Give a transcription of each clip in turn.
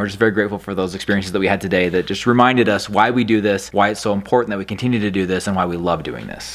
We're just very grateful for those experiences that we had today that just reminded us why we do this, why it's so important that we continue to do this, and why we love doing this.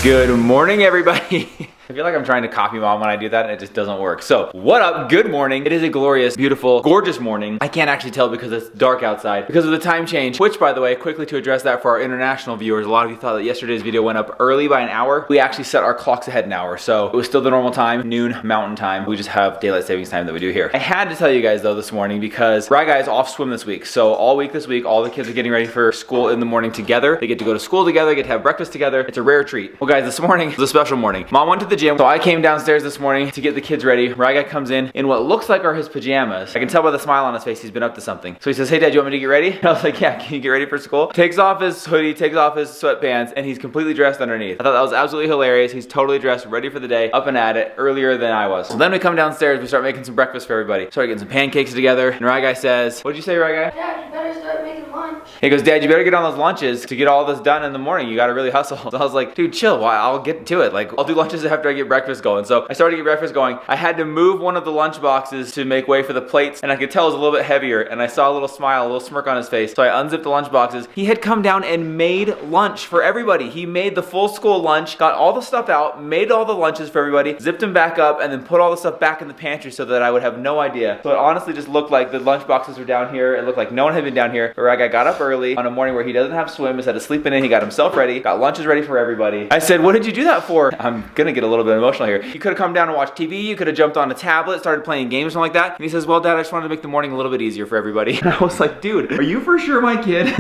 Good morning, everybody. I feel like I'm trying to copy mom when I do that and it just doesn't work. So, what up? Good morning. It is a glorious, beautiful, gorgeous morning. I can't actually tell because it's dark outside because of the time change, which, by the way, quickly to address that for our international viewers, a lot of you thought that yesterday's video went up early by an hour. We actually set our clocks ahead an hour, so it was still the normal time, noon mountain time. We just have daylight savings time that we do here. I had to tell you guys though this morning because Rai is off swim this week. So all week this week, all the kids are getting ready for school in the morning together. They get to go to school together, get to have breakfast together. It's a rare treat. Well guys, this morning was a special morning. Mom went to the gym, so I came downstairs this morning to get the kids ready. Rai comes in what looks like are his pajamas. I can tell by the smile on his face he's been up to something. So he says, hey dad, you want me to get ready? And I was like, yeah, can you get ready for school? Takes off his hoodie, takes off his sweatpants, and he's completely dressed underneath. I thought that was absolutely hilarious. He's totally dressed, ready for the day, up and at it, earlier than I was. So then we come downstairs, we start making some breakfast for everybody. Start getting some pancakes together, and Rai says, what'd you say, Rai? Dad, you better start making lunch. He goes, Dad, you better get on those lunches to get all this done in the morning. You gotta really hustle. So I was like, dude, chill. I'll get to it. Like, I'll do lunches after I get breakfast going. So I started to get breakfast going. I had to move one of the lunch boxes to make way for the plates, and I could tell it was a little bit heavier, and I saw a little smile, a little smirk on his face. So I unzipped the lunch boxes. He had come down and made lunch for everybody. He made the full school lunch, got all the stuff out, made all the lunches for everybody, zipped them back up, and then put all the stuff back in the pantry so that I would have no idea. So it honestly just looked like the lunch boxes were down here. It looked like no one had been down here. But Rai got up early on a morning where he doesn't have swim, instead of sleeping in, he got himself ready, got lunches ready for everybody. I said, what did you do that for? I'm gonna get a little bit emotional here. You could have come down and watched TV, you could have jumped on a tablet, started playing games, something like that. And he says, well, Dad, I just wanted to make the morning a little bit easier for everybody. And I was like, dude, are you for sure my kid?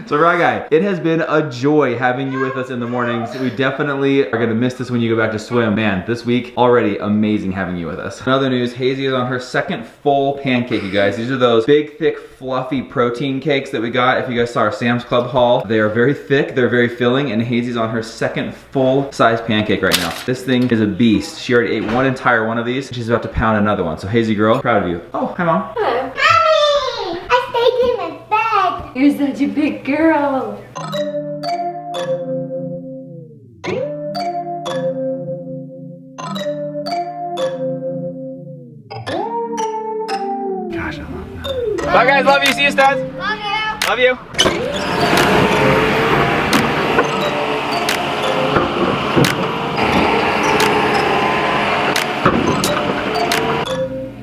So Rai, it has been a joy having you with us in the mornings. We definitely are gonna miss this when you go back to swim. Man, this week, already amazing having you with us. In other news, Hazy is on her second full pancake, you guys. These are those big, thick, fluffy protein cakes that we got. If you guys saw our Sam's Club haul, they are very thick, they're very filling, and Hazy's on her second full-size pancake right now. This thing is a beast. She already ate one entire one of these, and she's about to pound another one. So Hazy girl, proud of you. Oh, hi Mom. Hello. Mommy! I stayed in my bed. You're such a big girl. Gosh, I love that. Bye guys, love you. See you, Studs. Love you. Love you.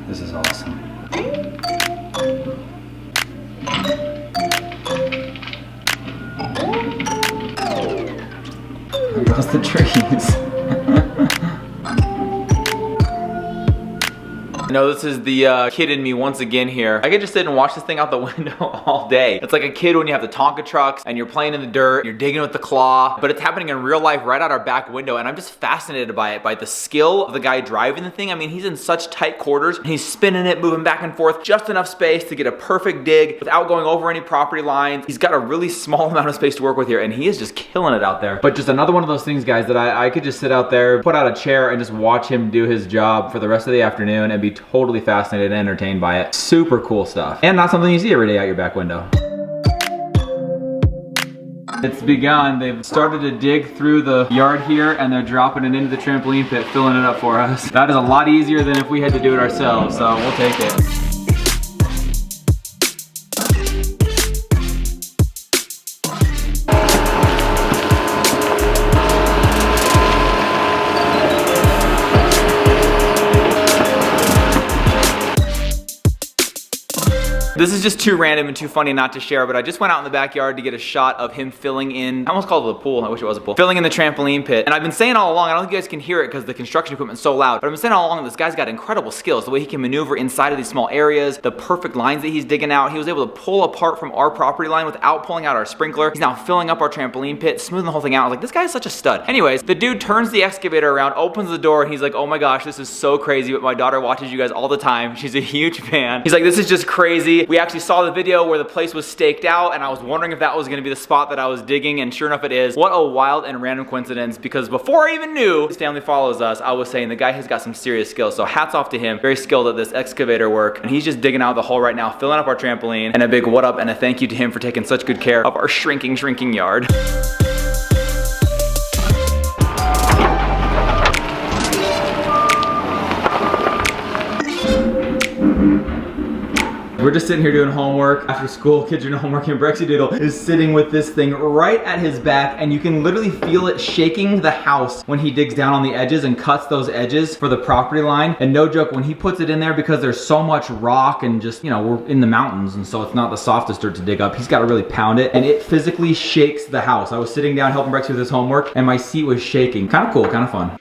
This is awesome. There goes the trees. I know this is the kid in me once again here. I could just sit and watch this thing out the window all day. It's like a kid when you have the Tonka trucks and you're playing in the dirt, you're digging with the claw, but it's happening in real life right out our back window, and I'm just fascinated by it, by the skill of the guy driving the thing. I mean, he's in such tight quarters and he's spinning it, moving back and forth, just enough space to get a perfect dig without going over any property lines. He's got a really small amount of space to work with here, and he is just killing it out there. But just another one of those things, guys, that I could just sit out there, put out a chair, and just watch him do his job for the rest of the afternoon and be totally fascinated and entertained by it. Super cool stuff. And not something you see every day out your back window. It's begun. They've started to dig through the yard here and they're dropping it into the trampoline pit, filling it up for us. That is a lot easier than if we had to do it ourselves, so we'll take it. This is just too random and too funny not to share, but I just went out in the backyard to get a shot of him filling in, I almost called it a pool, I wish it was a pool, filling in the trampoline pit. And I've been saying all along, I don't think you guys can hear it because the construction equipment's so loud, but I've been saying all along that this guy's got incredible skills, the way he can maneuver inside of these small areas, the perfect lines that he's digging out. He was able to pull apart from our property line without pulling out our sprinkler. He's now filling up our trampoline pit, smoothing the whole thing out. I was like, this guy's such a stud. Anyways, the dude turns the excavator around, opens the door, and he's like, oh my gosh, this is so crazy, but my daughter watches you guys all the time. She's a huge fan. He's like, this is just crazy. We actually saw the video where the place was staked out, and I was wondering if that was gonna be the spot that I was digging, and sure enough it is. What a wild and random coincidence, because before I even knew his family follows us, I was saying the guy has got some serious skills, so hats off to him. Very skilled at this excavator work, and he's just digging out the hole right now, filling up our trampoline, and a big what up and a thank you to him for taking such good care of our shrinking yard. We're just sitting here doing homework after school. Kids are doing homework, and Brexy Doodle is sitting with this thing right at his back, and you can literally feel it shaking the house when he digs down on the edges and cuts those edges for the property line. And no joke, when he puts it in there, because there's so much rock and just, you know, we're in the mountains, and so it's not the softest dirt to dig up, he's got to really pound it, and it physically shakes the house. I was sitting down helping Brexy with his homework, and my seat was shaking. Kind of cool, kind of fun.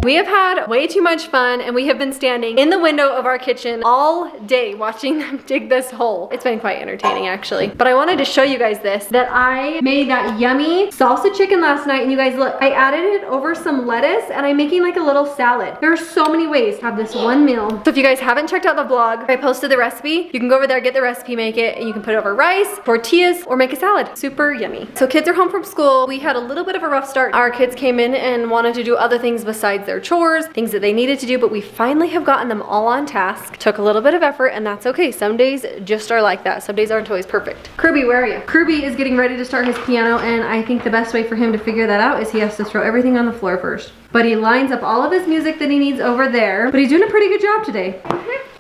We have had way too much fun, and we have been standing in the window of our kitchen all day watching them dig this hole. It's been quite entertaining actually. But I wanted to show you guys this, that I made that yummy salsa chicken last night, and you guys look, I added it over some lettuce, and I'm making like a little salad. There are so many ways to have this one meal. So if you guys haven't checked out the vlog, I posted the recipe. You can go over there, get the recipe, make it, and you can put it over rice, tortillas, or make a salad. Super yummy. So kids are home from school. We had a little bit of a rough start. Our kids came in and wanted to do other things besides their chores, things that they needed to do, but we finally have gotten them all on task. Took a little bit of effort, and that's okay. Some days just are like that. Some days aren't always perfect. Kirby, where are you? Kirby is getting ready to start his piano, and I think the best way for him to figure that out is he has to throw everything on the floor first. But he lines up all of his music that he needs over there, but he's doing a pretty good job today.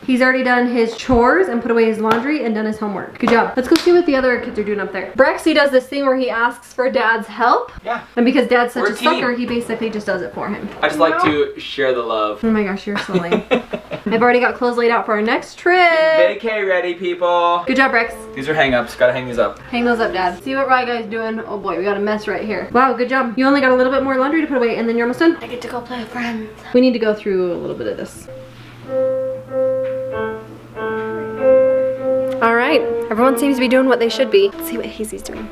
He's already done his chores and put away his laundry and done his homework. Good job. Let's go see what the other kids are doing up there. Brexy does this thing where he asks for Dad's help. Yeah. And because Dad's such a sucker, he basically just does it for him. I just like to share the love. Oh my gosh, you're so lame. I've already got clothes laid out for our next trip. Vacay ready, people. Good job, Rex. These are hang-ups. Gotta hang these up. Hang those up, Dad. See what Rye Guy's doing. Oh boy, we got a mess right here. Wow, good job. You only got a little bit more laundry to put away, and then you're almost done. I get to go play with friends. We need to go through a little bit of this. All right, everyone seems to be doing what they should be. Let's see what Hazy's doing.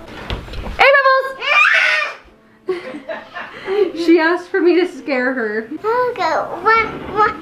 Hey, Bubbles! She asked for me to scare her. Okay,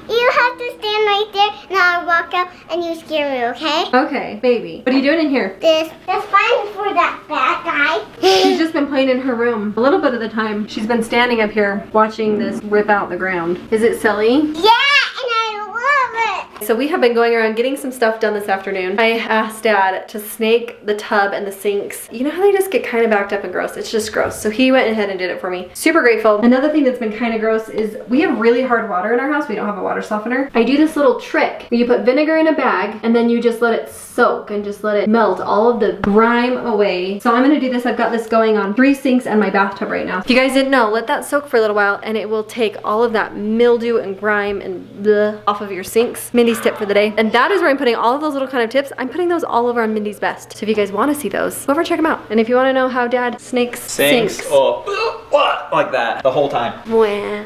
you have to stand right there, and I'll walk out, and you scare me, okay? Okay, baby. What are you doing in here? That's fine for that bad guy. She's just been playing in her room. A little bit of the time, she's been standing up here watching this rip out the ground. Is it silly? Yeah, and I love it. So we have been going around getting some stuff done this afternoon. I asked Dad to snake the tub and the sinks. You know how they just get kind of backed up and gross? It's just gross. So he went ahead and did it for me. Super grateful. Another thing that's been kind of gross is we have really hard water in our house. We don't have a water softener. I do this little trick where you put vinegar in a bag and then you just let it soak and just let it melt all of the grime away. So I'm gonna do this. I've got this going on 3 sinks and my bathtub right now. If you guys didn't know, let that soak for a little while and it will take all of that mildew and grime and bleh off of your sinks. Mindy's tip for the day. And that is where I'm putting all of those little kind of tips. I'm putting those all over on Mindy's Best. So if you guys want to see those, go over and check them out. And if you want to know how Dad snakes sinks. Oh, what? Like that the whole time. Mwah.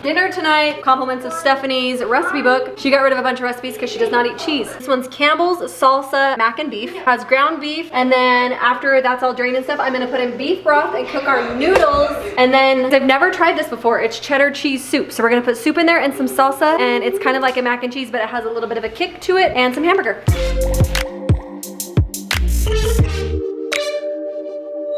Dinner tonight, compliments of Stephanie's recipe book. She got rid of a bunch of recipes because she does not eat cheese. This one's Campbell's salsa mac and beef. Has ground beef, and then after that's all drained and stuff, I'm gonna put in beef broth and cook our noodles. And then I've never tried this before. It's cheddar cheese soup. So we're gonna put soup in there and some salsa, and it's kind of like a mac and cheese, but it has a little bit of a kick to it, and some hamburger.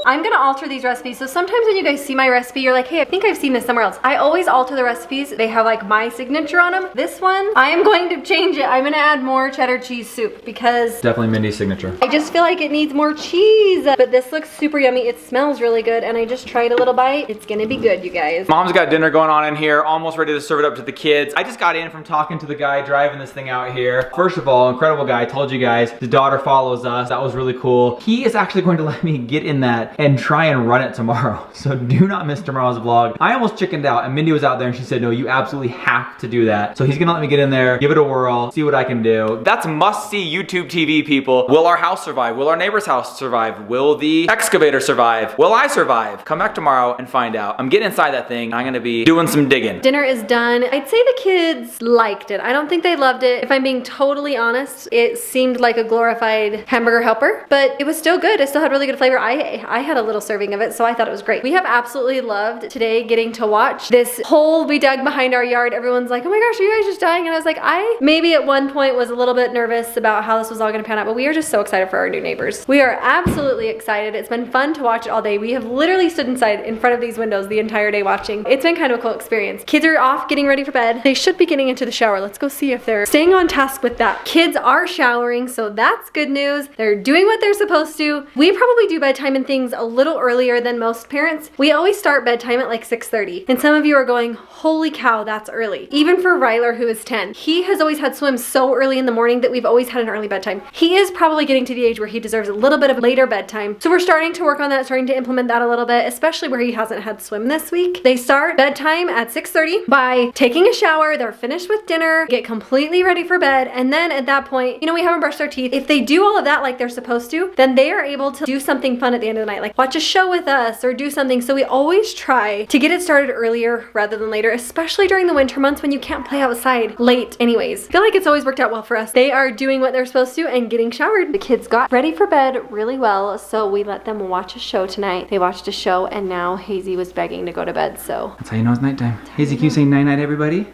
I'm gonna alter these recipes. So sometimes when you guys see my recipe, you're like, hey, I think I've seen this somewhere else. I always alter the recipes. They have like my signature on them. This one, I am going to change it. I'm gonna add more cheddar cheese soup because Definitely Mindy's signature. I just feel like it needs more cheese. But this looks super yummy. It smells really good, and I just tried a little bite. It's gonna be good, you guys. Mom's got dinner going on in here, almost ready to serve it up to the kids. I just got in from talking to the guy driving this thing out here. First of all, incredible guy. I told you guys, his daughter follows us. That was really cool. He is actually going to let me get in that and try and run it tomorrow. So do not miss tomorrow's vlog. I almost chickened out, and Mindy was out there and she said, no, you absolutely have to do that. So he's gonna let me get in there, give it a whirl, see what I can do. That's must-see YouTube TV, people. Will our house survive? Will our neighbor's house survive? Will the excavator survive? Will I survive? Come back tomorrow and find out. I'm getting inside that thing. I'm gonna be doing some digging. Dinner is done. I'd say the kids liked it. I don't think they loved it. If I'm being totally honest, it seemed like a glorified hamburger helper, but it was still good. It still had really good flavor. I I had a little serving of it, so I thought it was great. We have absolutely loved today getting to watch this hole we dug behind our yard. Everyone's like, oh my gosh, are you guys just dying? And I was like, I maybe at one point was a little bit nervous about how this was all gonna pan out, but we are just so excited for our new neighbors. We are absolutely excited. It's been fun to watch it all day. We have literally stood inside in front of these windows the entire day watching. It's been kind of a cool experience. Kids are off getting ready for bed. They should be getting into the shower. Let's go see if they're staying on task with that. Kids are showering, so that's good news. They're doing what they're supposed to. We probably do bedtime and things a little earlier than most parents. We always start bedtime at like 6:30. And some of you are going, holy cow, that's early. Even for Ryler, who is 10. He has always had swim so early in the morning that we've always had an early bedtime. He is probably getting to the age where he deserves a little bit of later bedtime. So we're starting to work on that, starting to implement that a little bit, especially where he hasn't had swim this week. They start bedtime at 6:30 by taking a shower. They're finished with dinner, get completely ready for bed. And then at that point, you know, we haven't brushed our teeth. If they do all of that like they're supposed to, then they are able to do something fun at the end of the night, like watch a show with us or do something. So we always try to get it started earlier rather than later, especially during the winter months when you can't play outside late anyways. I feel like it's always worked out well for us. They are doing what they're supposed to and getting showered. The kids got ready for bed really well, so we let them watch a show tonight. They watched a show and now Hazy was begging to go to bed, so. That's how you know it's nighttime. Hazy, can you say night-night, everybody?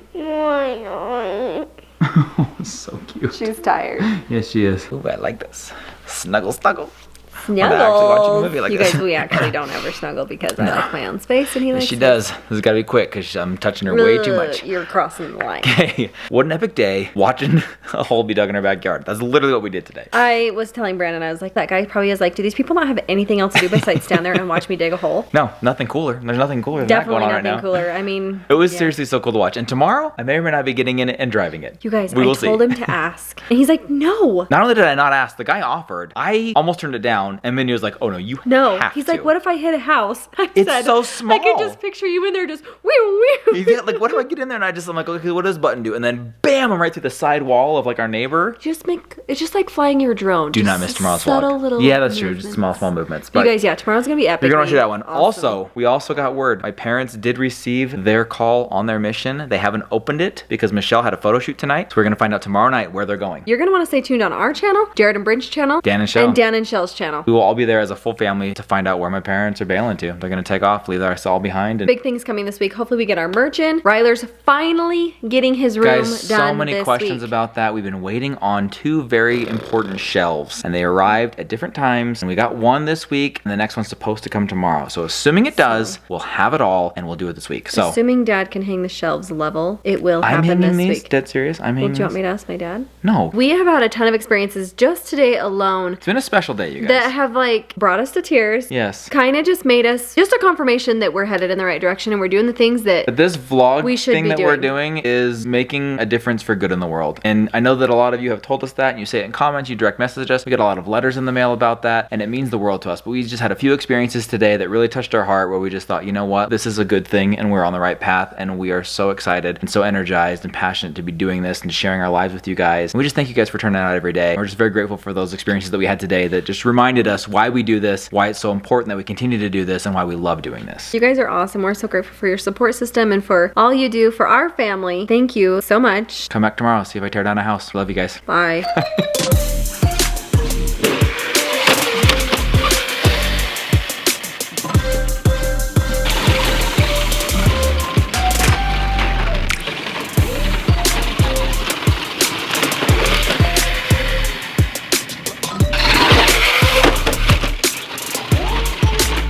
So cute. She's tired. Yes, she is. Ooh, I like this. Snuggle, snuggle. Snuggles. Actually watching a movie like you this. guys, we actually don't ever snuggle because I like my own space and he likes She does. This has got to be quick because I'm touching her way too much. You're crossing the line. Okay, what an epic day watching a hole be dug in our backyard. That's literally what we did today. I was telling Brandon, I was like, that guy probably is like, do these people not have anything else to do besides stand there and watch me dig a hole? No, nothing cooler. There's nothing cooler than Definitely that going on right now. nothing cooler. I mean, It was yeah. seriously so cool to watch. And tomorrow, I may or may not be getting in it and driving it. You guys, we will I told him to ask. And he's like, no. Not only did I not ask, the guy offered. I almost turned it down, and Minnie was like, oh no, you No. have He's to. like, what if I hit a house? I It's said, so small. I could just picture you in there just, wee wee. Yeah, like, what if I get in there and I'm like, okay, what does this button do? And then bam, I'm right through the side wall of like our neighbor. It's just like flying your drone. Do Just not miss tomorrow's subtle vlog. little Yeah, that's true. movements. Just small movements. You But guys, yeah, tomorrow's gonna be epic. you're gonna watch that one. Awesome. Also, we also got word. My parents did receive their call on their mission. They haven't opened it because Michelle had a photo shoot tonight. So we're gonna find out tomorrow night where they're going. You're gonna want to stay tuned on our channel, Jared and Bryn's channel, Dan and Shell. and Dan and Shell's channel. We will all be there as a full family to find out where my parents are bailing to. They're gonna take off, leave us all behind. And Big things coming this week. Hopefully we get our merch in. Ryler's finally getting his room guys, done so many this questions week. about that. We've been waiting on 2 very important shelves, and they arrived at different times. And we got one this week, and the next one's supposed to come tomorrow. So assuming it does, we'll have it all, and we'll do it this week. So Assuming Dad can hang the shelves level, it will I'm happen hanging this these. week. Dead serious. I'm Well, hanging do you want these. me to ask my dad? No. We have had a ton of experiences just today alone It's been a special day, you guys. that have like brought us to tears. Yes. Kind of just made us just a confirmation that we're headed in the right direction and we're doing the things that But this vlog we should thing be that we're doing is making a difference for good in the world. And I know that a lot of you have told us that, and you say it in comments, you direct message us. We get a lot of letters in the mail about that, and it means the world to us. But we just had a few experiences today that really touched our heart, where we just thought, you know what, this is a good thing, and we're on the right path, and we are so excited and so energized and passionate to be doing this and sharing our lives with you guys. And we just thank you guys for turning out every day. We're just very grateful for those experiences that we had today that just reminded us why we do this, why it's so important that we continue to do this, and why we love doing this. you guys are awesome. We're so grateful for your support system and for all you do for our family. Thank you so much. Come back tomorrow, see if I tear down a house. Love you guys. Bye.